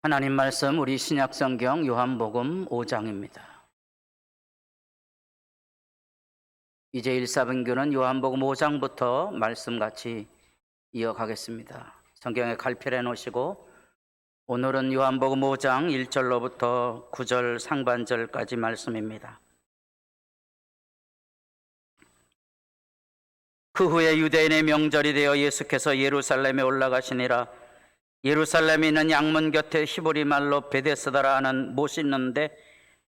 하나님 말씀 우리 신약성경 요한복음 5장입니다. 이제 1사분교는 요한복음 5장부터 말씀같이 이어가겠습니다. 성경에 갈필해 놓으시고 오늘은 요한복음 5장 1절로부터 9절 상반절까지 말씀입니다. 그 후에 유대인의 명절이 되어 예수께서 예루살렘에 올라가시니라. 예루살렘에 있는 양문 곁에 히브리 말로 베데스다라 하는 못이 있는데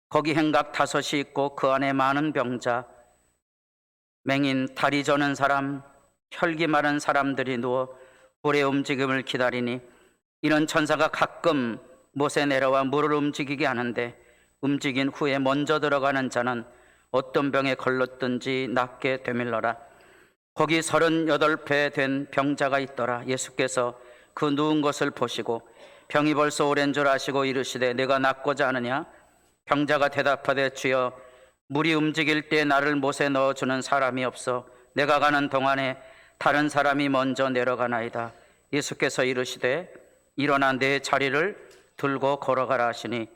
거기 행각 5이 있고 그 안에 많은 병자, 맹인, 다리 저는 사람, 혈기 마른 사람들이 누워 불의 움직임을 기다리니 이런 천사가 가끔 못에 내려와 물을 움직이게 하는데 움직인 후에 먼저 들어가는 자는 어떤 병에 걸렸든지 낫게 되밀러라. 거기 38배 된 병자가 있더라. 예수께서 그 누운 것을 보시고 병이 벌써 오랜 줄 아시고 이르시되 내가 낫고자 하느냐? 병자가 대답하되 주여 물이 움직일 때 나를 못에 넣어주는 사람이 없어 내가 가는 동안에 다른 사람이 먼저 내려가나이다. 예수께서 이르시되 일어나 내 자리를 들고 걸어가라 하시니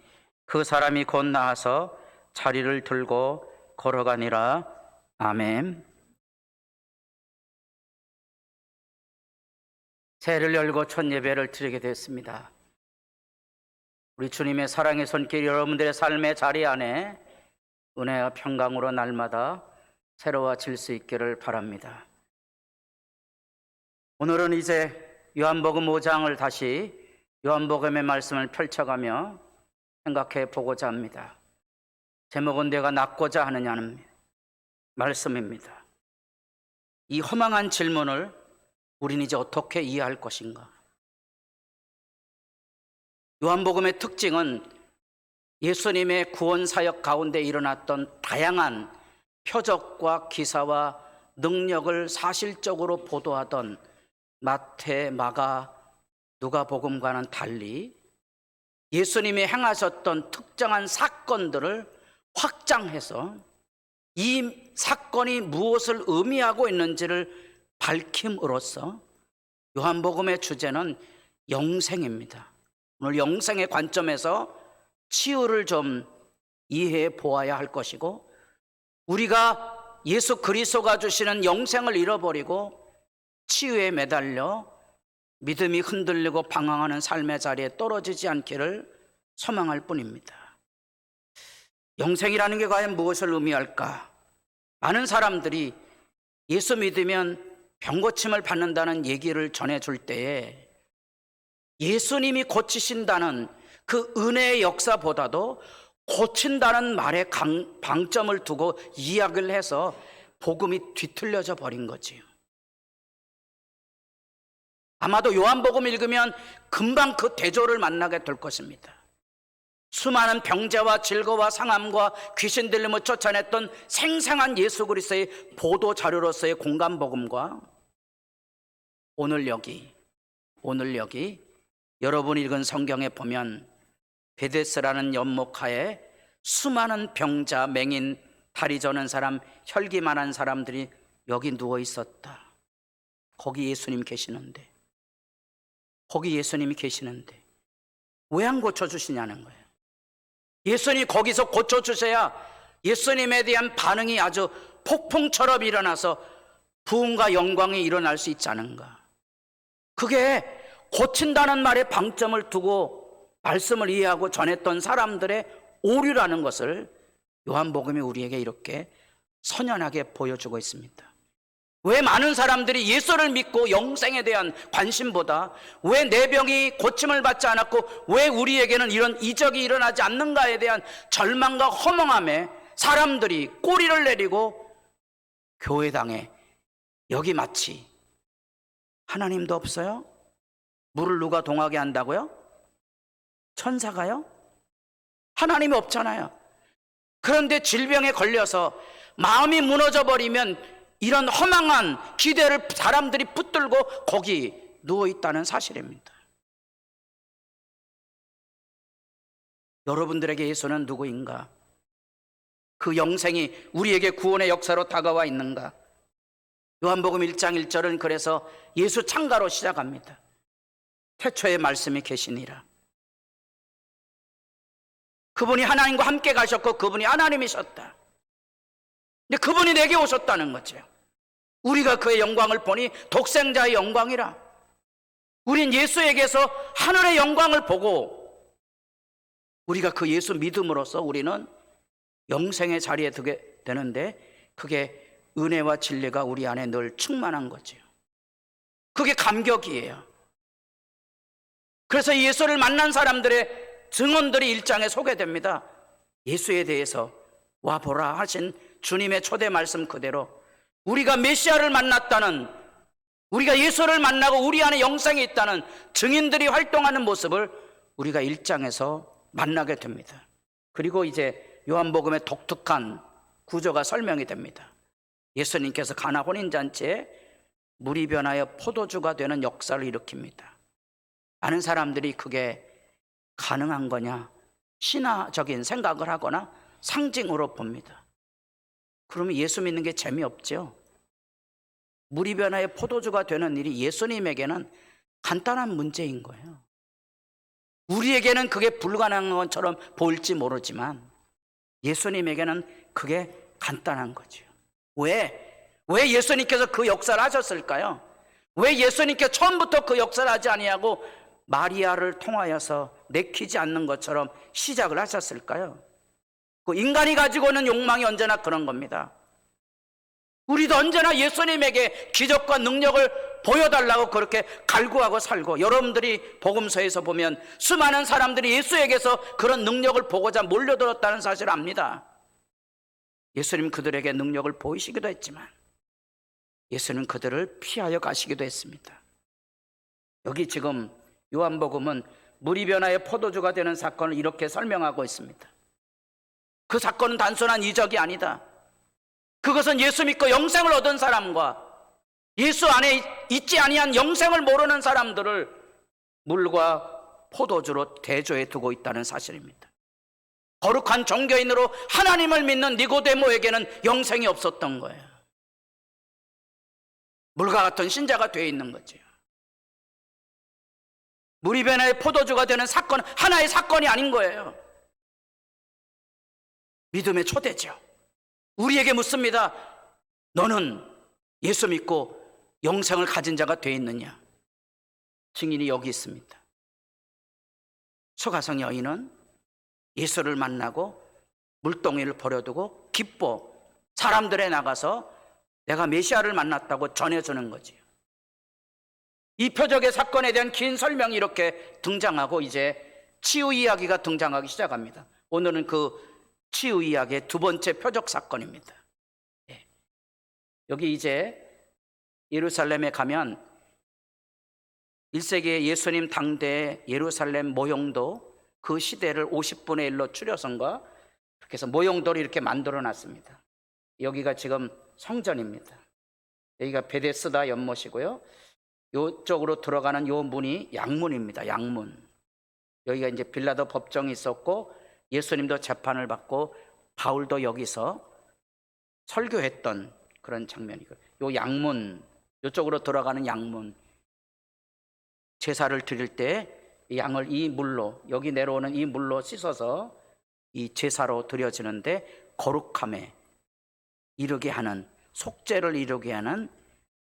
그 사람이 곧 나아서 자리를 들고 걸어가니라. 아멘. 새해를 열고 첫 예배를 드리게 됐습니다. 우리 주님의 사랑의 손길이 여러분들의 삶의 자리 안에 은혜와 평강으로 날마다 새로워질 수 있기를 바랍니다. 오늘은 이제 요한복음 5장을 다시 요한복음의 말씀을 펼쳐가며 생각해 보고자 합니다. 제목은 내가 낫고자 하느냐는 말씀입니다. 이 허망한 질문을 우리는 이제 어떻게 이해할 것인가? 요한복음의 특징은 예수님의 구원사역 가운데 일어났던 다양한 표적과 기사와 능력을 사실적으로 보도하던 마태, 마가, 누가복음과는 달리 예수님이 행하셨던 특정한 사건들을 확장해서 이 사건이 무엇을 의미하고 있는지를 밝힘으로써 요한복음의 주제는 영생입니다. 오늘 영생의 관점에서 치유를 좀 이해해 보아야 할 것이고 우리가 예수 그리스도가 주시는 영생을 잃어버리고 치유에 매달려 믿음이 흔들리고 방황하는 삶의 자리에 떨어지지 않기를 소망할 뿐입니다. 영생이라는 게 과연 무엇을 의미할까? 많은 사람들이 예수 믿으면 병고침을 받는다는 얘기를 전해줄 때에 예수님이 고치신다는 그 은혜의 역사보다도 고친다는 말에 방점을 두고 이야기를 해서 복음이 뒤틀려져 버린 거지요. 아마도 요한복음 읽으면 금방 그 대조를 만나게 될 것입니다. 수많은 병자와 질거와 상함과 귀신 들림을 쫓아냈던 생생한 예수 그리스도의 보도 자료로서의 공간 복음과 오늘 여기 여러분이 읽은 성경에 보면 베데스라는 연못가에 수많은 병자, 맹인, 다리 저는 사람, 혈기만한 사람들이 여기 누워 있었다. 거기 예수님이 계시는데 왜 안 고쳐주시냐는 거예요. 예수님이 거기서 고쳐주셔야 예수님에 대한 반응이 아주 폭풍처럼 일어나서 부흥과 영광이 일어날 수 있지 않은가. 그게 고친다는 말에 방점을 두고 말씀을 이해하고 전했던 사람들의 오류라는 것을 요한복음이 우리에게 이렇게 선연하게 보여주고 있습니다. 왜 많은 사람들이 예수를 믿고 영생에 대한 관심보다 왜 내 병이 고침을 받지 않았고 왜 우리에게는 이런 이적이 일어나지 않는가에 대한 절망과 허망함에 사람들이 꼬리를 내리고 교회당에 여기 마치 하나님도 없어요? 물을 누가 동하게 한다고요? 천사가요? 하나님이 없잖아요. 그런데 질병에 걸려서 마음이 무너져 버리면 이런 허망한 기대를 사람들이 붙들고 거기 누워있다는 사실입니다. 여러분들에게 예수는 누구인가? 그 영생이 우리에게 구원의 역사로 다가와 있는가? 요한복음 1장 1절은 그래서 예수 창가로 시작합니다. 태초에 말씀이 계시니라. 그분이 하나님과 함께 가셨고 그분이 하나님이셨다. 근데 그분이 내게 오셨다는 거죠. 우리가 그의 영광을 보니 독생자의 영광이라. 우린 예수에게서 하늘의 영광을 보고 우리가 그 예수 믿음으로써 우리는 영생의 자리에 두게 되는데 그게 은혜와 진리가 우리 안에 늘 충만한 거죠. 그게 감격이에요. 그래서 예수를 만난 사람들의 증언들이 1장에 소개됩니다. 예수에 대해서 와보라 하신 주님의 초대 말씀 그대로 우리가 메시아를 만났다는, 우리가 예수를 만나고 우리 안에 영생이 있다는 증인들이 활동하는 모습을 우리가 1장에서 만나게 됩니다. 그리고 이제 요한복음의 독특한 구조가 설명이 됩니다. 예수님께서 가나 혼인잔치에 물이 변하여 포도주가 되는 역사를 일으킵니다. 많은 사람들이 그게 가능한 거냐 신화적인 생각을 하거나 상징으로 봅니다. 그러면 예수 믿는 게 재미없죠. 물이 변하여 포도주가 되는 일이 예수님에게는 간단한 문제인 거예요. 우리에게는 그게 불가능한 것처럼 보일지 모르지만 예수님에게는 그게 간단한 거죠. 왜 예수님께서 그 역사를 하셨을까요? 왜 예수님께서 처음부터 그 역사를 하지 아니하고 마리아를 통하여서 내키지 않는 것처럼 시작을 하셨을까요? 그 인간이 가지고 있는 욕망이 언제나 그런 겁니다. 우리도 언제나 예수님에게 기적과 능력을 보여달라고 그렇게 갈구하고 살고, 여러분들이 복음서에서 보면 수많은 사람들이 예수에게서 그런 능력을 보고자 몰려들었다는 사실을 압니다. 예수님 그들에게 능력을 보이시기도 했지만 예수는 그들을 피하여 가시기도 했습니다. 여기 지금 요한복음은 물이 변하여 포도주가 되는 사건을 이렇게 설명하고 있습니다. 그 사건은 단순한 이적이 아니다. 그것은 예수 믿고 영생을 얻은 사람과 예수 안에 있지 아니한 영생을 모르는 사람들을 물과 포도주로 대조해 두고 있다는 사실입니다. 거룩한 종교인으로 하나님을 믿는 니고데모에게는 영생이 없었던 거예요. 물과 같은 신자가 되어 있는 거죠. 물이 변하여 포도주가 되는 사건은 하나의 사건이 아닌 거예요. 믿음의 초대죠. 우리에게 묻습니다. 너는 예수 믿고 영생을 가진 자가 되어 있느냐? 증인이 여기 있습니다. 소가성 여인은 예수를 만나고 물동이를 버려두고 기뻐 사람들에 나가서 내가 메시아를 만났다고 전해주는 거지요. 이 표적의 사건에 대한 긴 설명이 이렇게 등장하고 이제 치유 이야기가 등장하기 시작합니다. 오늘은 그 치유 이야기의 두 번째 표적 사건입니다. 여기 이제 예루살렘에 가면 1세기의 예수님 당대의 예루살렘 모형도 그 시대를 50분의 1로 줄여선가 그렇게 해서 모형도를 이렇게 만들어 놨습니다. 여기가 지금 성전입니다. 여기가 베데스다 연못이고요. 이쪽으로 들어가는 요 문이 양문입니다. 양문. 여기가 이제 빌라도 법정이 있었고 예수님도 재판을 받고 바울도 여기서 설교했던 그런 장면이고, 요 양문, 이쪽으로 들어가는 양문, 제사를 드릴 때 양을 이 물로, 여기 내려오는 이 물로 씻어서 이 제사로 드려지는데 거룩함에 이르게 하는, 속죄를 이루게 하는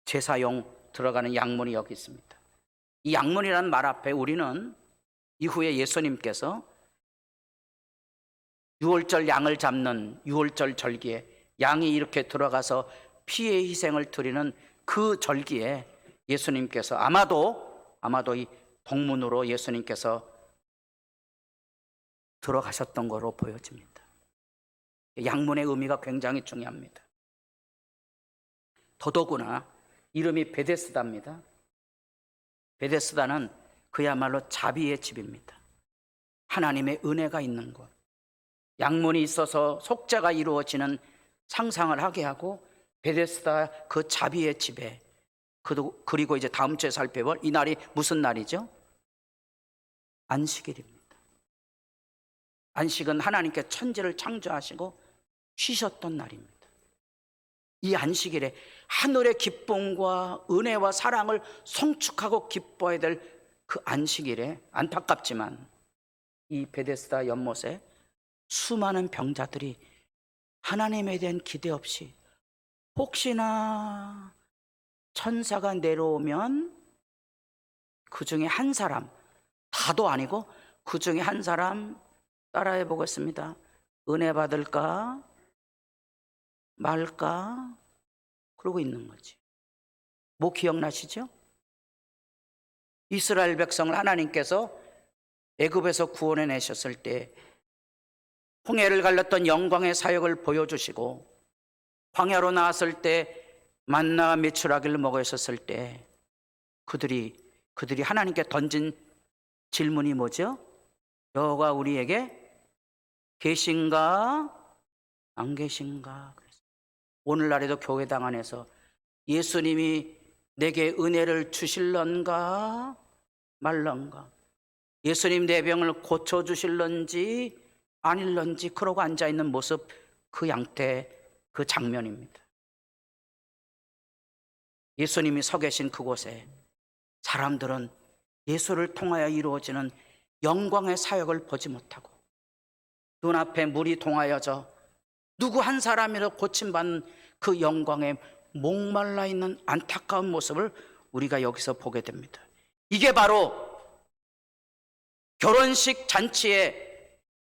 제사용 들어가는 양문이 여기 있습니다. 이 양문이라는 말 앞에 우리는 이후에 예수님께서 유월절 양을 잡는 유월절 절기에 양이 이렇게 들어가서 피의 희생을 드리는 그 절기에 예수님께서 아마도 이 동문으로 예수님께서 들어가셨던 거로 보여집니다. 양문의 의미가 굉장히 중요합니다. 더더구나 이름이 베데스다입니다. 베데스다는 그야말로 자비의 집입니다. 하나님의 은혜가 있는 곳. 양문이 있어서 속죄가 이루어지는 상상을 하게 하고, 베데스다 그 자비의 집에, 그리고 이제 다음 주에 살펴볼 이 날이 무슨 날이죠? 안식일입니다. 안식은 하나님께 천지를 창조하시고 쉬셨던 날입니다. 이 안식일에 하늘의 기쁨과 은혜와 사랑을 성축하고 기뻐해야 될 그 안식일에 안타깝지만 이 베데스다 연못에 수많은 병자들이 하나님에 대한 기대 없이 혹시나 천사가 내려오면 그 중에 한 사람, 다도 아니고 그 중에 한 사람 따라해 보겠습니다. 은혜 받을까 말까 그러고 있는 거지. 뭐 기억나시죠? 이스라엘 백성을 하나님께서 애굽에서 구원해 내셨을 때 홍해를 갈랐던 영광의 사역을 보여주시고, 광야로 나왔을 때 만나와 메추라기를 먹어 있었을 때 그들이 하나님께 던진 질문이 뭐죠? 여호가 우리에게 계신가 안 계신가? 오늘날에도 교회당 안에서 예수님이 내게 은혜를 주실런가 말런가, 예수님 내 병을 고쳐주실런지 아닐런지 그러고 앉아있는 모습, 그 양태, 그 장면입니다. 예수님이 서 계신 그곳에 사람들은 예수를 통하여 이루어지는 영광의 사역을 보지 못하고 눈앞에 물이 동하여져 누구 한 사람이라도 고침받는 그 영광에 목말라 있는 안타까운 모습을 우리가 여기서 보게 됩니다. 이게 바로 결혼식 잔치에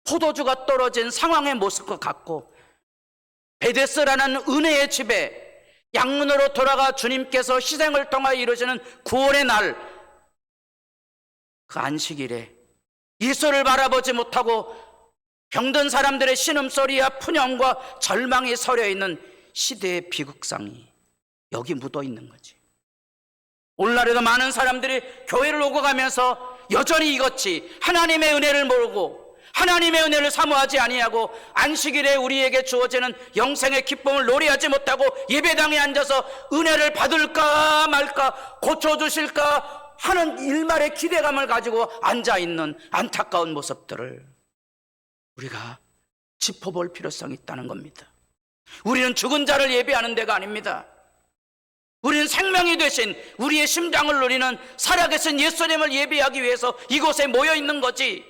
포도주가 떨어진 상황의 모습과 같고, 베데스라는 은혜의 집에 양문으로 돌아가 주님께서 희생을 통하여 이루어지는 구원의 날, 그 안식일에 예수를 바라보지 못하고 병든 사람들의 신음소리와 푸념과 절망이 서려있는 시대의 비극상이 여기 묻어 있는 거지. 오늘날에도 많은 사람들이 교회를 오고 가면서 여전히 이것이 하나님의 은혜를 모르고 하나님의 은혜를 사모하지 아니하고 안식일에 우리에게 주어지는 영생의 기쁨을 노래하지 못하고 예배당에 앉아서 은혜를 받을까 말까, 고쳐주실까 하는 일말의 기대감을 가지고 앉아있는 안타까운 모습들을 우리가 짚어볼 필요성이 있다는 겁니다. 우리는 죽은 자를 예배하는 데가 아닙니다. 우리는 생명이 되신 우리의 심장을 누리는 살아계신 예수님을 예배하기 위해서 이곳에 모여 있는 거지,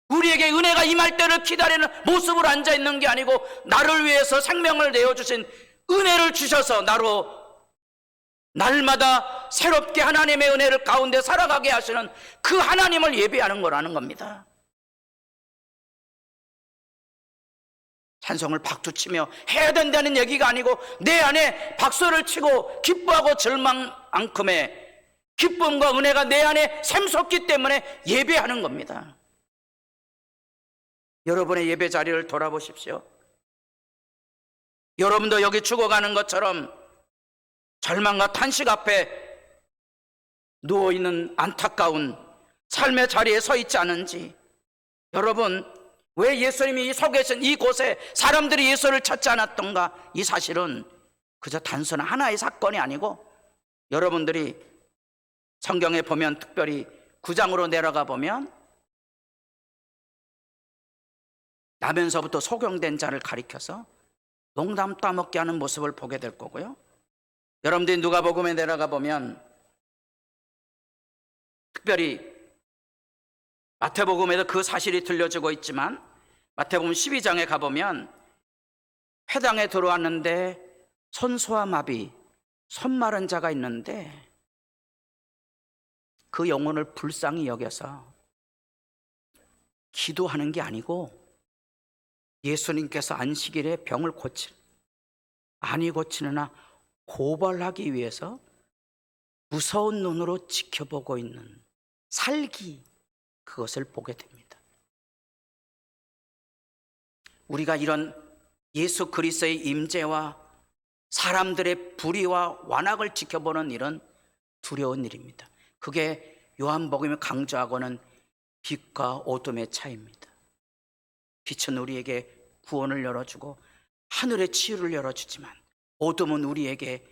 우리에게 은혜가 임할 때를 기다리는 모습으로 앉아 있는 게 아니고, 나를 위해서 생명을 내어주신 은혜를 주셔서 나로 날마다 새롭게 하나님의 은혜를 가운데 살아가게 하시는 그 하나님을 예배하는 거라는 겁니다. 찬송을 박수치며 해야 된다는 얘기가 아니고, 내 안에 박수를 치고 기뻐하고 절망만큼의 기쁨과 은혜가 내 안에 샘솟기 때문에 예배하는 겁니다. 여러분의 예배 자리를 돌아보십시오. 여러분도 여기 죽어가는 것처럼 절망과 탄식 앞에 누워있는 안타까운 삶의 자리에 서 있지 않은지, 여러분 왜 예수님이 서 계신 이곳에 사람들이 예수를 찾지 않았던가? 이 사실은 그저 단순한 하나의 사건이 아니고, 여러분들이 성경에 보면, 특별히 9장으로 내려가 보면 나면서부터 소경된 자를 가리켜서 농담 따먹게 하는 모습을 보게 될 거고요. 여러분들이 누가복음에 내려가 보면, 특별히 마태복음에도 그 사실이 들려주고 있지만, 마태복음 12장에 가보면 회당에 들어왔는데 손소아 마비, 손 마른 자가 있는데 그 영혼을 불쌍히 여겨서 기도하는 게 아니고 예수님께서 안식일에 병을 아니 고치느나 고발하기 위해서 무서운 눈으로 지켜보고 있는 살기, 그것을 보게 됩니다. 우리가 이런 예수 그리스도의 임재와 사람들의 불의와 완악을 지켜보는 일은 두려운 일입니다. 그게 요한복음이 강조하고는 빛과 어둠의 차이입니다. 빛은 우리에게 구원을 열어주고 하늘의 치유를 열어주지만, 어둠은 우리에게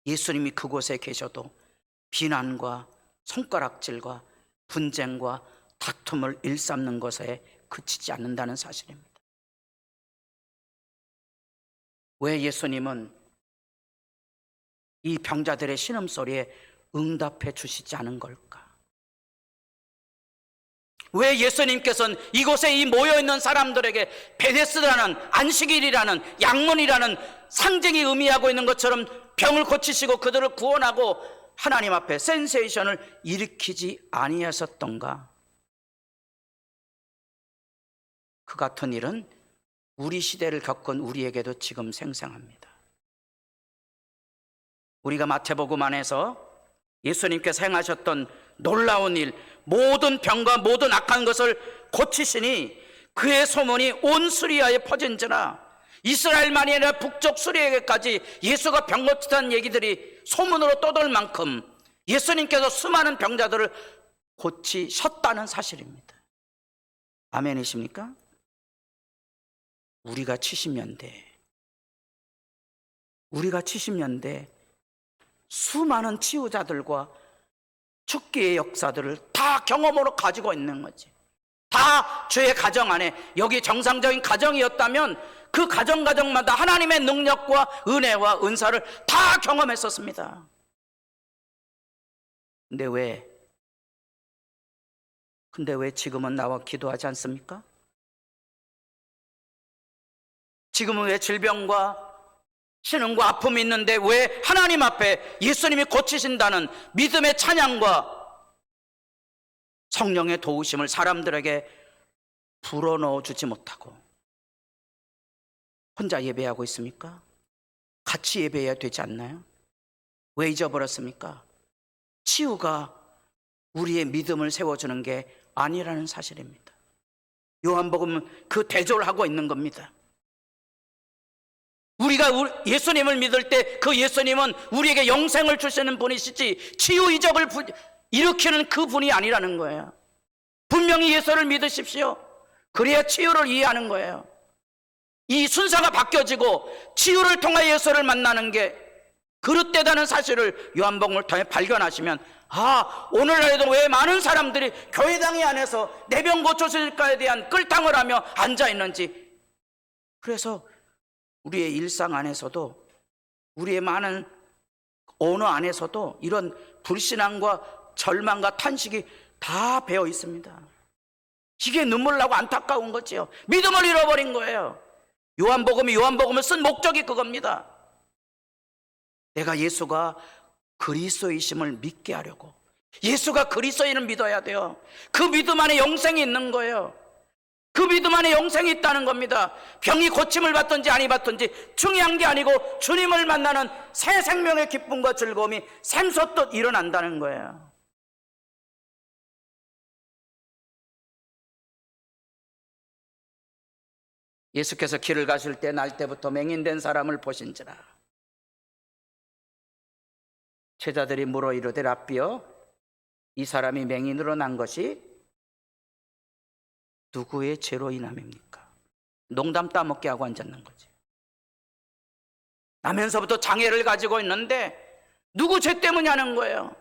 예수님이 그곳에 계셔도 비난과 손가락질과 분쟁과 다툼을 일삼는 것에 그치지 않는다는 사실입니다. 왜 예수님은 이 병자들의 신음소리에 응답해 주시지 않은 걸까? 왜 예수님께서는 이곳에 이 모여있는 사람들에게 베데스다라는 안식일이라는 양문이라는 상징이 의미하고 있는 것처럼 병을 고치시고 그들을 구원하고 하나님 앞에 센세이션을 일으키지 아니하셨던가? 그 같은 일은 우리 시대를 겪은 우리에게도 지금 생생합니다. 우리가 마태복음 안에서 예수님께서 행하셨던 놀라운 일, 모든 병과 모든 악한 것을 고치시니 그의 소문이 온 수리아에 퍼진지라. 이스라엘만이 아니라 북쪽 수리아에까지 예수가 병 고치다는 얘기들이 소문으로 떠돌 만큼 예수님께서 수많은 병자들을 고치셨다는 사실입니다. 아멘이십니까? 우리가 70년대 수많은 치유자들과 축기의 역사들을 다 경험으로 가지고 있는 거지. 다 죄의 가정 안에, 여기 정상적인 가정이었다면 그 가정마다 하나님의 능력과 은혜와 은사를 다 경험했었습니다. 근데 왜 지금은 나와 기도하지 않습니까? 지금은 왜 질병과 신음과 아픔이 있는데 왜 하나님 앞에 예수님이 고치신다는 믿음의 찬양과 성령의 도우심을 사람들에게 불어넣어 주지 못하고 혼자 예배하고 있습니까? 같이 예배해야 되지 않나요? 왜 잊어버렸습니까? 치유가 우리의 믿음을 세워주는 게 아니라는 사실입니다. 요한복음은 그 대조를 하고 있는 겁니다. 우리가 예수님을 믿을 때 그 예수님은 우리에게 영생을 주시는 분이시지 치유 이적을 일으키는 그 분이 아니라는 거예요. 분명히 예수를 믿으십시오. 그래야 치유를 이해하는 거예요. 이 순서가 바뀌어지고 치유를 통해 예수를 만나는 게 그릇되다는 사실을 요한복음을 통해 발견하시면, 오늘날에도 왜 많은 사람들이 교회당이 안에서 내 병 고쳐질까에 대한 끌탕을 하며 앉아있는지. 그래서 우리의 일상 안에서도, 우리의 많은 언어 안에서도 이런 불신앙과 절망과 탄식이 다 배어 있습니다. 이게 눈물 나고 안타까운 거지요. 믿음을 잃어버린 거예요. 요한복음을 쓴 목적이 그겁니다. 내가 예수가 그리스도이심을 믿게 하려고. 예수가 그리스도인을 믿어야 돼요. 그 믿음 안에 영생이 있는 거예요. 그 믿음 안에 영생이 있다는 겁니다. 병이 고침을 받든지 아니 받든지 중요한 게 아니고 주님을 만나는 새 생명의 기쁨과 즐거움이 샘솟듯 일어난다는 거예요. 예수께서 길을 가실 때 날 때부터 맹인된 사람을 보신지라. 제자들이 물어 이르되 랍비여, 이 사람이 맹인으로 난 것이 누구의 죄로 인함입니까? 농담 따먹게 하고 앉았는 거지. 나면서부터 장애를 가지고 있는데 누구 죄 때문이냐는 거예요.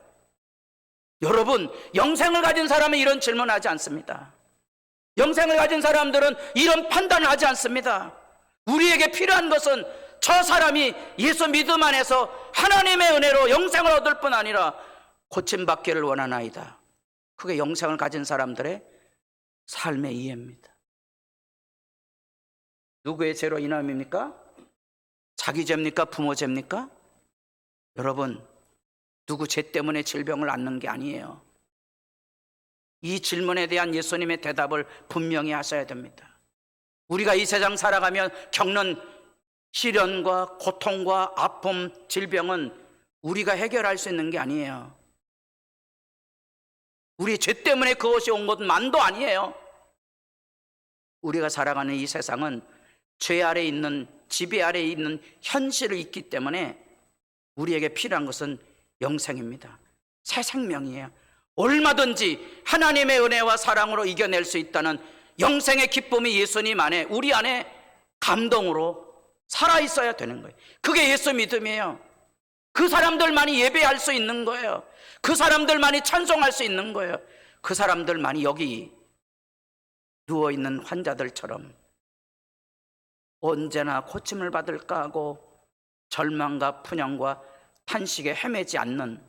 여러분, 영생을 가진 사람은 이런 질문하지 않습니다. 영생을 가진 사람들은 이런 판단을 하지 않습니다. 우리에게 필요한 것은 저 사람이 예수 믿음 안에서 하나님의 은혜로 영생을 얻을 뿐 아니라 고침받기를 원하나이다. 그게 영생을 가진 사람들의 삶의 이해입니다. 누구의 죄로 인함입니까? 자기 죄입니까? 부모 죄입니까? 여러분, 누구 죄 때문에 질병을 앓는 게 아니에요. 이 질문에 대한 예수님의 대답을 분명히 하셔야 됩니다. 우리가 이 세상 살아가며 겪는 시련과 고통과 아픔, 질병은 우리가 해결할 수 있는 게 아니에요. 우리 죄 때문에 그것이 온 것은 만도 아니에요. 우리가 살아가는 이 세상은 죄 아래에 있는, 지배 아래에 있는 현실이 있기 때문에 우리에게 필요한 것은 영생입니다. 새 생명이에요. 얼마든지 하나님의 은혜와 사랑으로 이겨낼 수 있다는 영생의 기쁨이 예수님 안에, 우리 안에 감동으로 살아있어야 되는 거예요. 그게 예수 믿음이에요. 그 사람들만이 예배할 수 있는 거예요. 그 사람들만이 찬송할 수 있는 거예요. 그 사람들만이 여기 누워있는 환자들처럼 언제나 고침을 받을까 하고 절망과 분향과 탄식에 헤매지 않는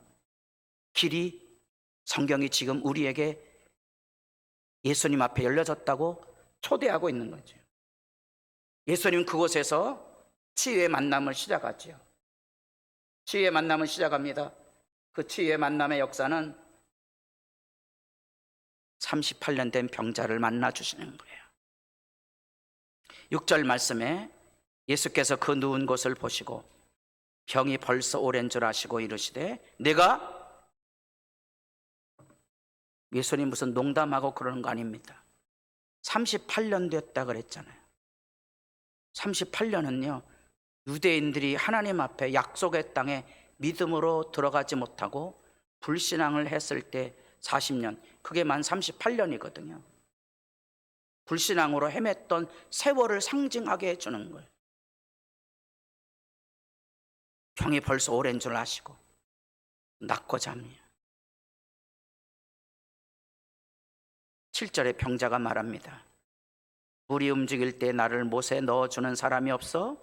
길이 성경이 지금 우리에게 예수님 앞에 열려졌다고 초대하고 있는 거죠. 예수님 그곳에서 치유의 만남을 시작하죠. 치유의 만남을 시작합니다. 그 치유의 만남의 역사는 38년 된 병자를 만나 주시는 거예요. 6절 말씀에 예수께서 그 누운 곳을 보시고 병이 벌써 오랜 줄 아시고 이르시되 내가, 예수님 무슨 농담하고 그러는 거 아닙니다. 38년 됐다 그랬잖아요. 38년은요 유대인들이 하나님 앞에 약속의 땅에 믿음으로 들어가지 못하고 불신앙을 했을 때 40년, 그게 만 38년이거든요. 불신앙으로 헤맸던 세월을 상징하게 해주는 거예요. 병이 벌써 오랜 줄 아시고 낫고 잠이에요. 7절에 병자가 말합니다. 물이 움직일 때 나를 못에 넣어주는 사람이 없어?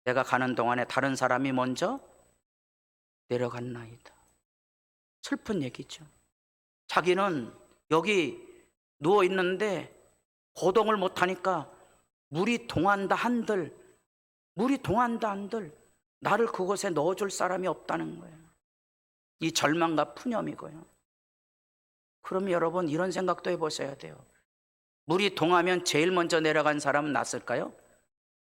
내가 가는 동안에 다른 사람이 먼저 내려갔나이다. 슬픈 얘기죠. 자기는 여기 누워있는데 거동을 못하니까 물이 동한다 한들 나를 그곳에 넣어줄 사람이 없다는 거예요. 이 절망과 푸념이고요. 그럼 여러분 이런 생각도 해보셔야 돼요. 물이 동하면 제일 먼저 내려간 사람은 낫을까요?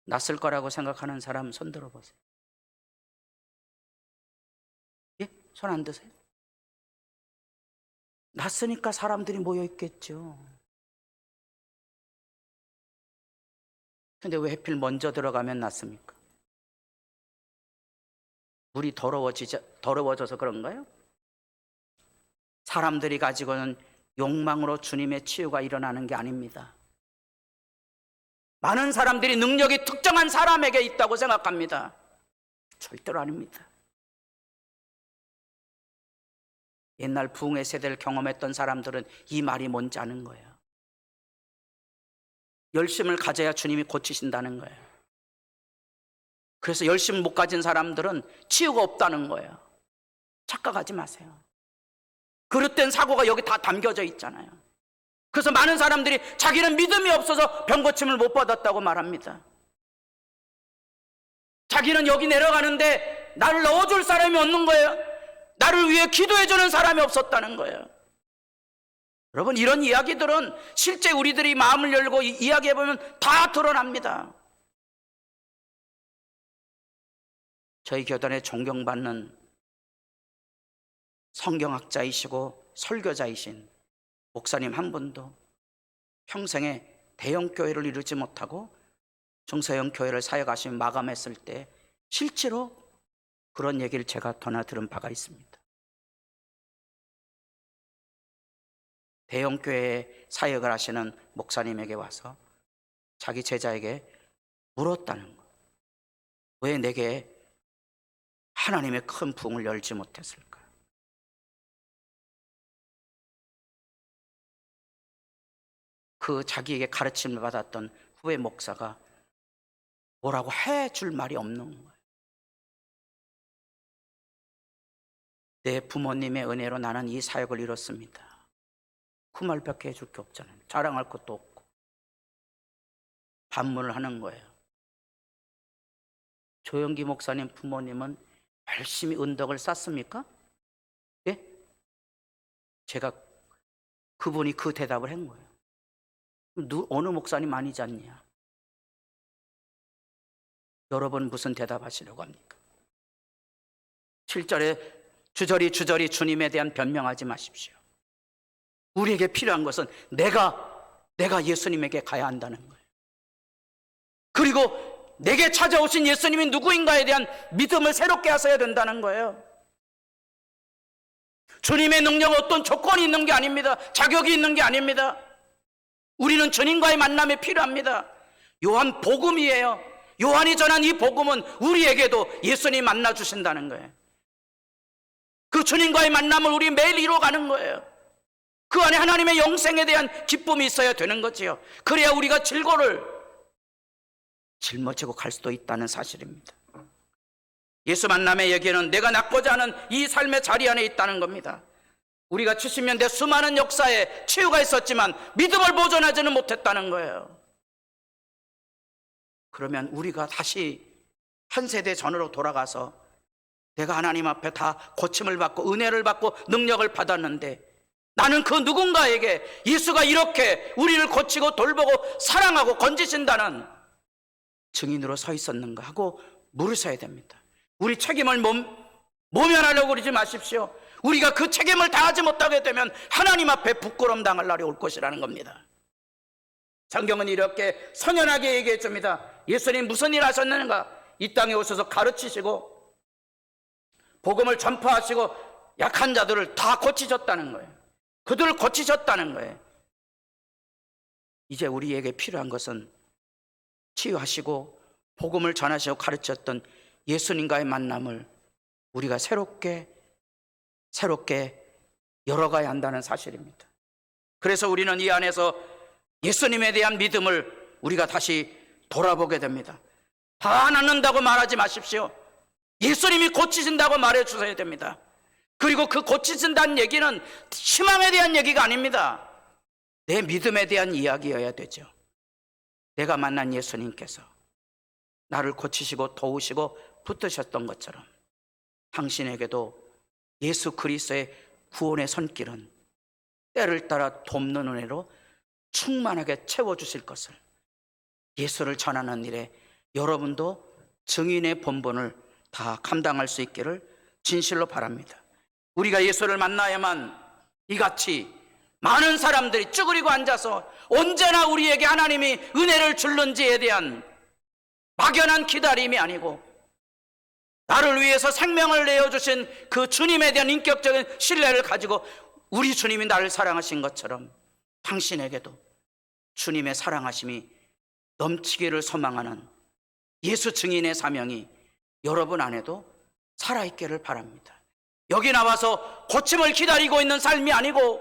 낫을 거라고 생각하는 사람 손 들어보세요. 예? 손 안 드세요? 낫으니까 사람들이 모여 있겠죠. 근데 왜 하필 먼저 들어가면 낫습니까? 물이 더러워져서 그런가요? 사람들이 가지고는 욕망으로 주님의 치유가 일어나는 게 아닙니다. 많은 사람들이 능력이 특정한 사람에게 있다고 생각합니다. 절대로 아닙니다. 옛날 부흥의 세대를 경험했던 사람들은 이 말이 뭔지 아는 거예요. 열심을 가져야 주님이 고치신다는 거예요. 그래서 열심 못 가진 사람들은 치유가 없다는 거예요. 착각하지 마세요. 그릇된 사고가 여기 다 담겨져 있잖아요. 그래서 많은 사람들이 자기는 믿음이 없어서 병고침을 못 받았다고 말합니다. 자기는 여기 내려가는데 나를 넣어줄 사람이 없는 거예요. 나를 위해 기도해주는 사람이 없었다는 거예요. 여러분 이런 이야기들은 실제 우리들이 마음을 열고 이야기해보면 다 드러납니다. 저희 교단에 존경받는 성경학자이시고 설교자이신 목사님 한 분도 평생에 대형 교회를 이루지 못하고 중소형 교회를 사역하시며 마감했을 때 실제로 그런 얘기를 제가 전해 들은 바가 있습니다. 대형 교회에 사역을 하시는 목사님에게 와서 자기 제자에게 물었다는 거. 왜 내게 하나님의 큰 부흥을 열지 못했을까? 그 자기에게 가르침을 받았던 후배 목사가 뭐라고 해줄 말이 없는 거예요. 내 부모님의 은혜로 나는 이 사역을 이뤘습니다. 그 말밖에 해줄 게 없잖아요. 자랑할 것도 없고 반문을 하는 거예요. 조영기 목사님 부모님은 열심히 은덕을 쌓습니까? 예? 제가 그분이 그 대답을 한 거예요. 어느 목사님 아니지 않냐? 여러분 무슨 대답하시려고 합니까? 7절에 주저리 주님에 대한 변명하지 마십시오. 우리에게 필요한 것은 내가 예수님에게 가야 한다는 거예요. 그리고 내게 찾아오신 예수님이 누구인가에 대한 믿음을 새롭게 하셔야 된다는 거예요. 주님의 능력은 어떤 조건이 있는 게 아닙니다. 자격이 있는 게 아닙니다. 우리는 주님과의 만남이 필요합니다. 요한 복음이에요. 요한이 전한 이 복음은 우리에게도 예수님 만나 주신다는 거예요. 그 주님과의 만남을 우리 매일 이뤄가는 거예요. 그 안에 하나님의 영생에 대한 기쁨이 있어야 되는 거지요. 그래야 우리가 질고를 짊어지고 갈 수도 있다는 사실입니다. 예수 만남의 얘기는 내가 낳고자 하는 이 삶의 자리 안에 있다는 겁니다. 우리가 70년대 수많은 역사에 치유가 있었지만 믿음을 보존하지는 못했다는 거예요. 그러면 우리가 다시 한 세대 전으로 돌아가서 내가 하나님 앞에 다 고침을 받고 은혜를 받고 능력을 받았는데 나는 그 누군가에게 예수가 이렇게 우리를 고치고 돌보고 사랑하고 건지신다는 증인으로 서 있었는가 하고 물으셔야 됩니다. 우리 책임을 모면하려고 그러지 마십시오. 우리가 그 책임을 다하지 못하게 되면 하나님 앞에 부끄러움 당할 날이 올 것이라는 겁니다. 성경은 이렇게 선연하게 얘기해 줍니다. 예수님 무슨 일 하셨는가? 이 땅에 오셔서 가르치시고 복음을 전파하시고 약한 자들을 다 고치셨다는 거예요. 그들을 고치셨다는 거예요. 이제 우리에게 필요한 것은 치유하시고 복음을 전하시고 가르쳤던 예수님과의 만남을 우리가 새롭게 열어가야 한다는 사실입니다. 그래서 우리는 이 안에서 예수님에 대한 믿음을 우리가 다시 돌아보게 됩니다. 다 낫는다고 말하지 마십시오. 예수님이 고치신다고 말해 주셔야 됩니다. 그리고 그 고치신다는 얘기는 희망에 대한 얘기가 아닙니다. 내 믿음에 대한 이야기여야 되죠. 내가 만난 예수님께서 나를 고치시고 도우시고 붙드셨던 것처럼 당신에게도 예수 그리스도의 구원의 손길은 때를 따라 돕는 은혜로 충만하게 채워주실 것을 예수를 전하는 일에 여러분도 증인의 본분을 다 감당할 수 있기를 진실로 바랍니다. 우리가 예수를 만나야만 이같이 많은 사람들이 쭈그리고 앉아서 언제나 우리에게 하나님이 은혜를 줄는지에 대한 막연한 기다림이 아니고 나를 위해서 생명을 내어주신 그 주님에 대한 인격적인 신뢰를 가지고 우리 주님이 나를 사랑하신 것처럼 당신에게도 주님의 사랑하심이 넘치기를 소망하는 예수 증인의 사명이 여러분 안에도 살아있기를 바랍니다. 여기 나와서 고침을 기다리고 있는 삶이 아니고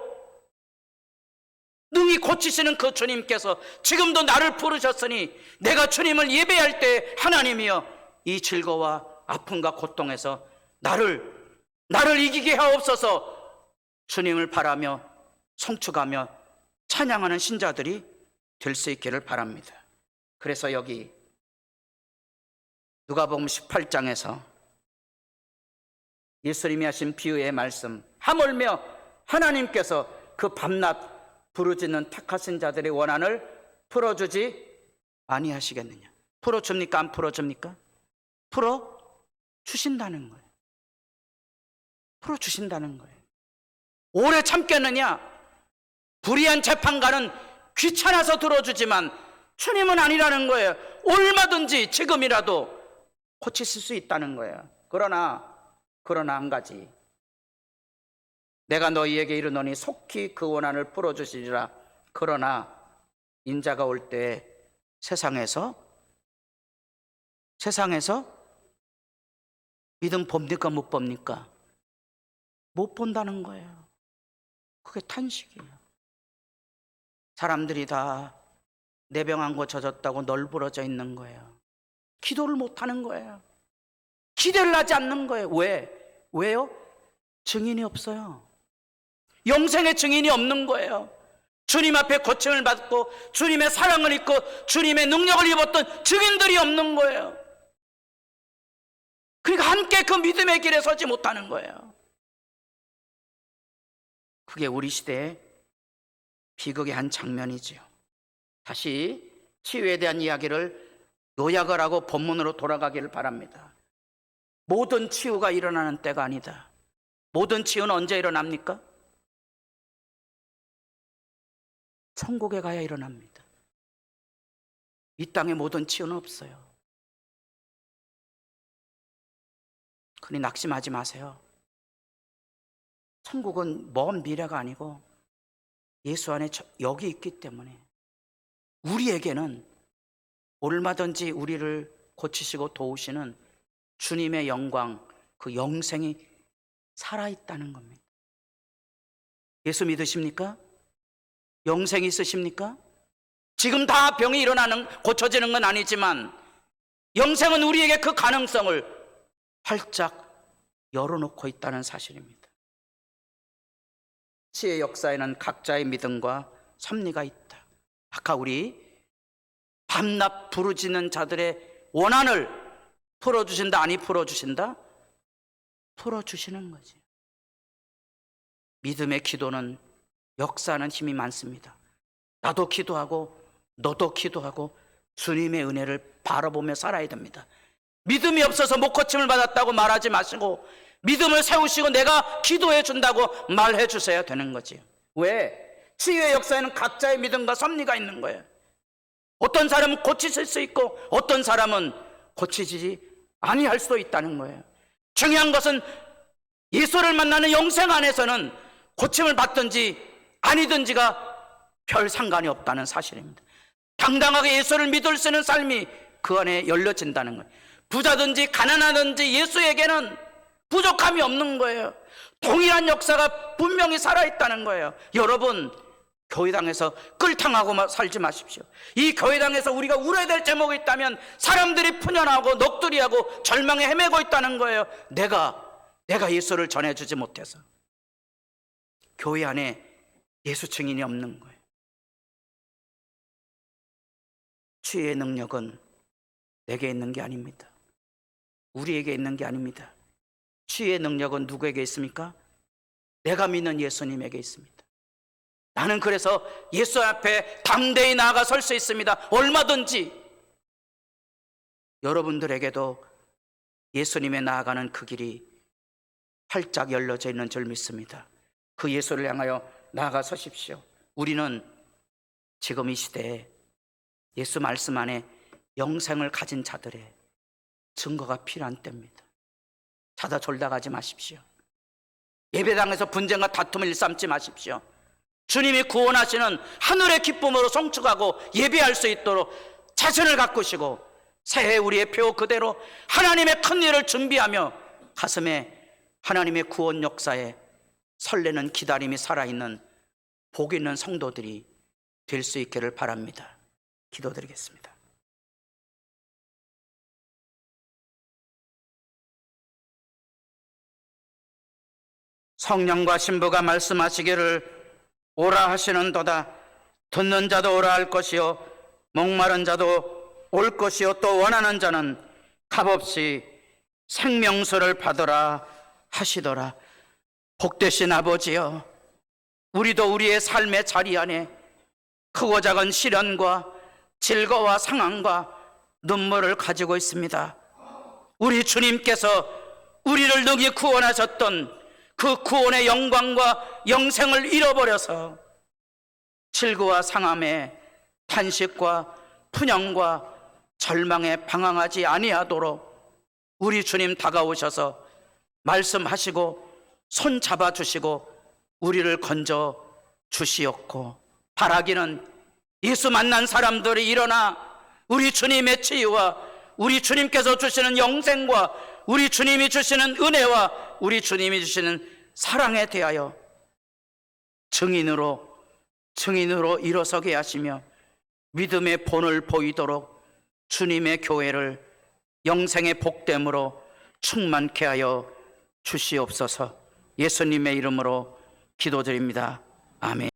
능히 고치시는 그 주님께서 지금도 나를 부르셨으니 내가 주님을 예배할 때 하나님이여 이 즐거와 아픔과 고통에서 나를 이기게 하옵소서 주님을 바라며 송축하며 찬양하는 신자들이 될 수 있기를 바랍니다. 그래서 여기 누가복음 18장에서 예수님이 하신 비유의 말씀, 하물며 하나님께서 그 밤낮 부르짖는 택하신 자들의 원한을 풀어주지 아니하시겠느냐. 풀어줍니까? 안 풀어줍니까? 풀어주신다는 거예요. 풀어주신다는 거예요. 오래 참겠느냐? 불의한 재판관은 귀찮아서 들어주지만 주님은 아니라는 거예요. 얼마든지 지금이라도 고치실 수 있다는 거예요. 그러나 한 가지, 내가 너희에게 이르노니 속히 그 원한을 풀어주시리라. 그러나 인자가 올 때 세상에서 믿음 봅니까? 못 봅니까? 못 본다는 거예요. 그게 탄식이에요. 사람들이 다 내 병 안 고쳐졌다고 널브러져 있는 거예요. 기도를 못 하는 거예요. 기대를 하지 않는 거예요. 왜요? 증인이 없어요. 영생의 증인이 없는 거예요. 주님 앞에 고침을 받고 주님의 사랑을 입고 주님의 능력을 입었던 증인들이 없는 거예요. 그러니까 함께 그 믿음의 길에 서지 못하는 거예요. 그게 우리 시대의 비극의 한 장면이지요. 다시 치유에 대한 이야기를 요약을 하고 본문으로 돌아가기를 바랍니다. 모든 치유가 일어나는 때가 아니다. 모든 치유는 언제 일어납니까? 천국에 가야 일어납니다. 이 땅에 모든 치유는 없어요. 그러니 낙심하지 마세요. 천국은 먼 미래가 아니고 예수 안에 여기 있기 때문에 우리에게는 얼마든지 우리를 고치시고 도우시는 주님의 영광, 그 영생이 살아있다는 겁니다. 예수 믿으십니까? 영생이 있으십니까? 지금 다 병이 고쳐지는 건 아니지만 영생은 우리에게 그 가능성을 활짝 열어놓고 있다는 사실입니다. 치유의 역사에는 각자의 믿음과 섭리가 있다. 아까 우리 밤낮 부르짖는 자들의 원한을 풀어주신다, 아니 풀어주신다? 풀어주시는 거지. 믿음의 기도는 역사하는 힘이 많습니다. 나도 기도하고 너도 기도하고 주님의 은혜를 바라보며 살아야 됩니다. 믿음이 없어서 못 고침을 받았다고 말하지 마시고 믿음을 세우시고 내가 기도해 준다고 말해 주셔야 되는 거지요. 왜? 치유의 역사에는 각자의 믿음과 섭리가 있는 거예요. 어떤 사람은 고치실 수 있고 어떤 사람은 고치지 아니할 수도 있다는 거예요. 중요한 것은 예수를 만나는 영생 안에서는 고침을 받든지 아니든지가 별 상관이 없다는 사실입니다. 당당하게 예수를 믿을 수 있는 삶이 그 안에 열려진다는 거예요. 부자든지 가난하든지 예수에게는 부족함이 없는 거예요. 동일한 역사가 분명히 살아있다는 거예요. 여러분, 교회당에서 끌탕하고 살지 마십시오. 이 교회당에서 우리가 울어야 될 제목이 있다면 사람들이 푸념하고 넋두리하고 절망에 헤매고 있다는 거예요. 내가 예수를 전해주지 못해서. 교회 안에 예수 증인이 없는 거예요. 치유의 능력은 내게 있는 게 아닙니다. 우리에게 있는 게 아닙니다. 치유의 능력은 누구에게 있습니까? 내가 믿는 예수님에게 있습니다. 나는 그래서 예수 앞에 담대히 나아가 설 수 있습니다. 얼마든지. 여러분들에게도 예수님에 나아가는 그 길이 활짝 열려져 있는 줄 믿습니다. 그 예수를 향하여 나아가 서십시오. 우리는 지금 이 시대에 예수 말씀 안에 영생을 가진 자들의 증거가 필요한 때입니다. 자다 졸다 가지 마십시오. 예배당에서 분쟁과 다툼을 일삼지 마십시오. 주님이 구원하시는 하늘의 기쁨으로 송축하고 예배할 수 있도록 자신을 가꾸시고 새해 우리의 표 그대로 하나님의 큰 일을 준비하며 가슴에 하나님의 구원 역사에 설레는 기다림이 살아있는 복 있는 성도들이 될 수 있기를 바랍니다. 기도드리겠습니다. 성령과 신부가 말씀하시기를 오라 하시는도다. 듣는 자도 오라 할 것이요 목마른 자도 올 것이요 또 원하는 자는 값없이 생명수를 받으라 하시더라. 복되신 아버지여, 우리도 우리의 삶의 자리 안에 크고 작은 시련과 질거와 상황과 눈물을 가지고 있습니다. 우리 주님께서 우리를 능히 구원하셨던 그 구원의 영광과 영생을 잃어버려서 질거와 상함에 탄식과 푸념과 절망에 방황하지 아니하도록 우리 주님 다가오셔서 말씀하시고 손 잡아주시고 우리를 건져 주시옵고, 바라기는 예수 만난 사람들이 일어나 우리 주님의 치유와 우리 주님께서 주시는 영생과 우리 주님이 주시는 은혜와 우리 주님이 주시는 사랑에 대하여 증인으로 일어서게 하시며 믿음의 본을 보이도록 주님의 교회를 영생의 복됨으로 충만케 하여 주시옵소서. 예수님의 이름으로 기도드립니다. 아멘.